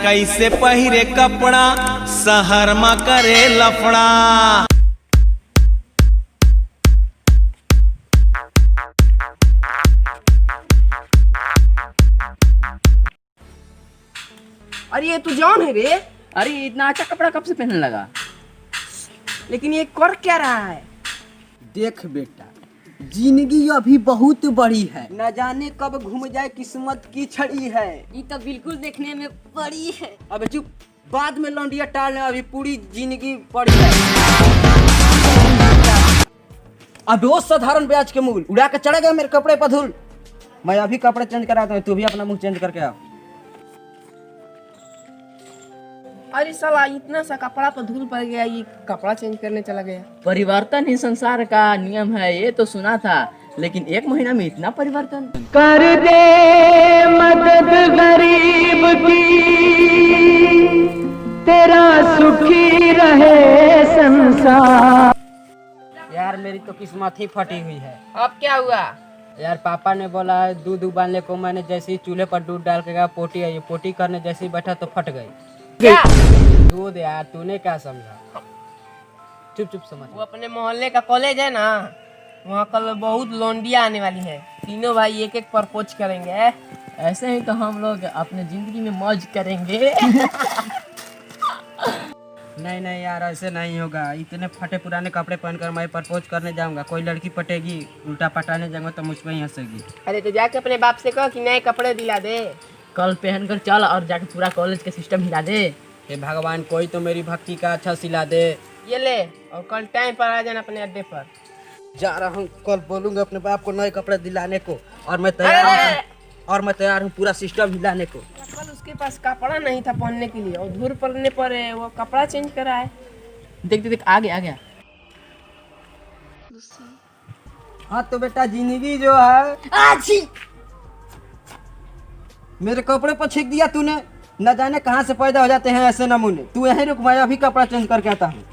कैसे पहिरे कपड़ा शहर में करे लफड़ा। अरे ये तू जॉन है रे? अरे इतना अच्छा कपड़ा कब से पहनने लगा? लेकिन ये कर क्या रहा है? देख बेटा, जिंदगी अभी बहुत बड़ी है, न जाने कब घूम जाए किस्मत की छड़ी है। ये तो बिल्कुल देखने में बड़ी है। अबे चुप, बाद में लौंडिया टालने, अभी पूरी जिंदगी पड़ी है। अब वो साधारण ब्याज के मूल उड़ा के चढ़ा गया मेरे कपड़े पर धूल। मैं अभी कपड़े चेंज कराता हूँ, तू भी अपना मुंह चेंज करके आ। अरे साला इतना सा कपड़ा पर धूल पड़ गया, ये कपड़ा चेंज करने चला गया। परिवर्तन ही संसार का नियम है, ये तो सुना था, लेकिन 1 महीना में इतना परिवर्तन। कर दे मदद गरीब की, तेरा सुखी रहे संसार। यार मेरी तो किस्मत ही फटी हुई है। अब क्या हुआ? यार पापा ने बोला दूध उबालने को, मैंने जैसे ही चूल्हे पर दूध डाल के गया, पोटी आई, पोटी करने जैसे ही बैठा तो फट गई। क्या? दूध यार, तूने क्या समझा? चुप चुप समझ। वो अपने मोहल्ले का कॉलेज है ना, वहाँ कल बहुत लौंडिया आने वाली है। तीनों भाई एक एक प्रपोज करेंगे। ऐसे ही तो हम लोग अपने जिंदगी में मौज करेंगे। नहीं नहीं यार, ऐसे नहीं होगा। इतने फटे पुराने कपड़े पहनकर मैं प्रपोज करने जाऊंगा, कोई लड़की पटेगी, उल्टा पटाने जाऊंगा तो मुझ पर ही हंसेगी। अरे तो जाके अपने बाप से कहो कि नए कपड़े दिला दे। कल पहन कर चल और जाके पूरा कॉलेज का सिस्टम हिला दे। हे भगवान, कोई तो मेरी भक्ति का अच्छा सिला दे। ये ले, और कल टाइम पर आ जाना अपने अड्डे पर। जा रहा हूँ, कल बोलूंगा अपने बाप को नए कपड़े दिलाने को, और मैं तैयार हूँ पूरा सिस्टम हिलाने को। कल उसके पास कपड़ा नहीं था पहनने के लिए, और धूल पड़ने पर वो कपड़ा चेंज करा है। देख देख आ गया। हाँ तो बेटा, जिंदगी जो है मेरे कपड़े पर छींक दिया तूने। न जाने कहाँ से पैदा हो जाते हैं ऐसे नमूने। तू यहीं रुक, मैं अभी कपड़ा चेंज करके आता हूँ।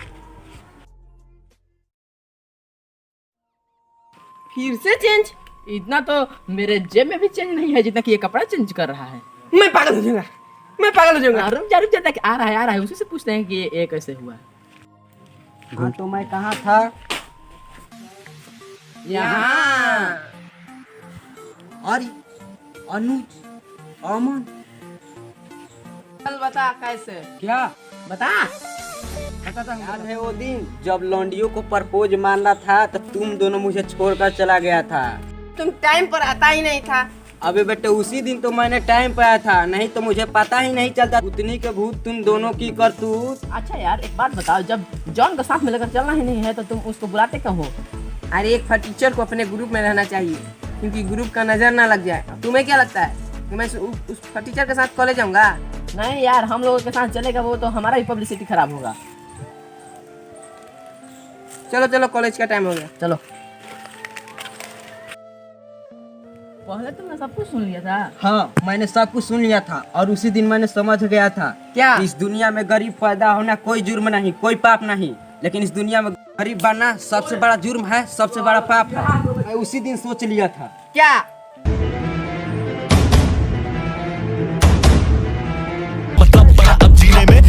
फिर से चेंज? इतना तो मेरे जेब में भी चेंज नहीं है जितना कि ये कपड़ा चेंज कर रहा है। मैं पागल हो जाऊंगा। रुक जा तक आ रहा है, उसी से पूछते हैं कि ये कैसे हुआ। हाँ तो मैं कहाँ था? यहाँ। अरे अनुज, अमन, चल बता कैसे। क्या बता। याद है वो दिन जब लौंडियों को प्रपोज मारना था, तब तुम दोनों मुझे छोड़कर चला गया था। तुम टाइम पर आता ही नहीं था। अबे बेटे, उसी दिन तो मैंने टाइम पे आया था, नहीं तो मुझे पता ही नहीं चलता। उतनी के भूत तुम दोनों की करतूत। अच्छा यार एक बात बताओ, जब जॉन का साथ में लेकर चलना ही नहीं है तो तुम उसको बुलाते क्यों हो? अरे एक फटीचर को अपने ग्रुप में रहना चाहिए, क्योंकि ग्रुप का नजर ना लग जाए। तुम्हें क्या लगता है कि मैं उस फटीचर के साथ कॉलेज जाऊंगा? नहीं यार, हम लोगों के साथ चलेगा वो तो हमारा ही पब्लिसिटी खराब होगा। चलो चलो, कॉलेज का टाइम हो गया, चलो। पहले तुमने सब कुछ सुन लिया था? हाँ, मैंने सब कुछ सुन लिया था, और उसी दिन मैंने समझ गया था क्या? इस दुनिया में गरीब पैदा होना कोई जुर्म नहीं, कोई पाप नहीं, लेकिन इस दुनिया में गरीब बनना सबसे बड़ा जुर्म है, सबसे बड़ा पाप है। मैं उसी दिन सोच लिया था। क्या? मतलब बड़ा अब जीने में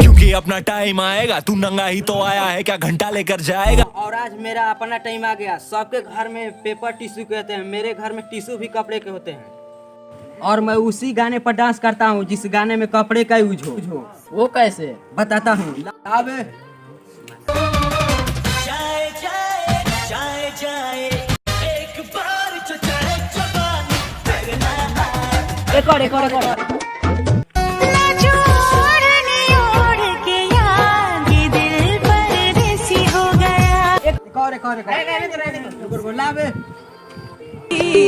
क्योंकि अपना टाइम आएगा। तू नंगा ही तो आया है, क्या घंटा लेकर जाएगा? और आज मेरा अपना टाइम आ गया। सबके घर में पेपर टिश्यू कहते हैं, मेरे घर में टिश्यू भी कपड़े के होते हैं, और मैं उसी गाने पर डांस करता हूँ जिस गाने में कपड़े का यूज हो। वो कैसे? बताता हूँ। एक और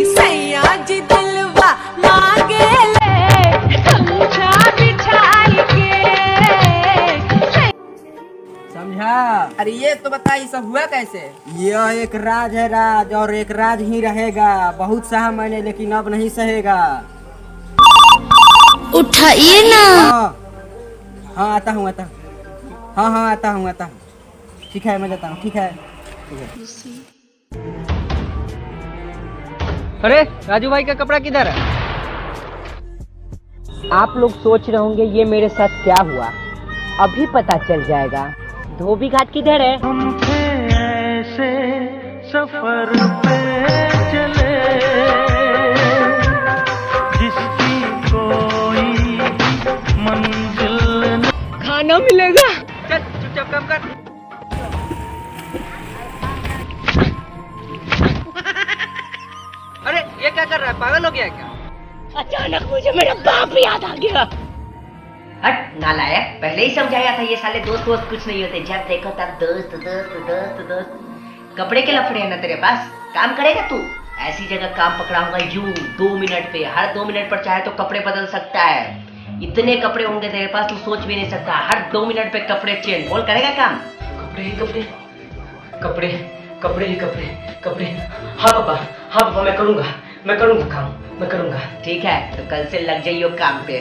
सयाजी दिलवा मांगे ले समझा बिछाई के। समझा? अरे ये तो बता, ये सब हुआ कैसे? यह एक राज है, राज, और एक राज ही रहेगा। बहुत सहा मैंने, लेकिन अब नहीं सहेगा। उठाइए ना। हाँ आता हूँ। हाँ आता हूँ। ठीक है, मैं जाता हूँ। ठीक है। अरे राजू भाई का कपड़ा किधर है? आप लोग सोच रहे होंगे ये मेरे साथ क्या हुआ, अभी पता चल जाएगा। धोबी घाट किधर है? ऐसे सफर पे चले जिसकी कोई मंजिल खाना मिलेगा। चल चुपचाप काम कर। अरे ये क्या कर रहा है, पागल हो गया है क्या? अचानक मुझे मेरा बाप याद आ गया। हट नालायक, पहले ही समझाया था ये साले दोस्त वोस्त कुछ नहीं होते, जब देखो तब दोस्त दोस्त दोस्त दोस्त। कपड़े के लफड़े हैं ना तेरे पास, काम करेगा तू? ऐसी जगह काम पकड़ाऊंगा यूं 2 मिनट पे, हर 2 मिनट पर चाहे तो कपड़े बदल सकता है। इतने कपड़े होंगे तेरे पास तू सोच भी नहीं सकता, हर 2 मिनट पे कपड़े चेंज। बोल करेगा काम? कपड़े ही कपड़े कपड़े कपड़े ही कपड़े कपड़े। हाँ पापा मैं करूंगा काम, मैं करूंगा। ठीक है तो कल से लग जाइयो काम पे।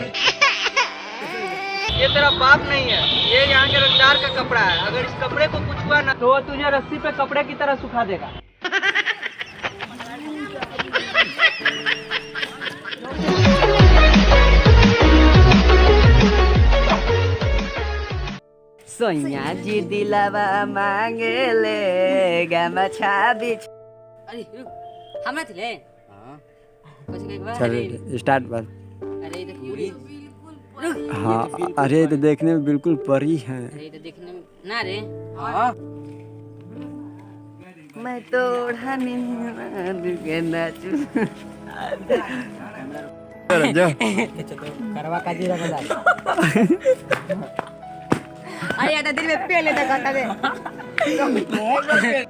ये तेरा बाप नहीं है, ये यहाँ के रंगदार का कपड़ा है। अगर इस कपड़े को कुछ हुआ ना तो वो तुझे रस्सी पे कपड़े की तरह सुखा देगा। सोनिया जी दिलावा मांगे ले गमछा बिछ। अरे रुक, हमरा थिले कुछ एक बार। चल स्टार्ट बात। अरे देखिए हाँ अरे ये तो देखने में बिल्कुल परी है। अरे तो देखने में ना रे। मैं तो ओढ़ाने के नाचू। करवा का जीरा बजा। अरे यार दिल में पेले तक आता दे।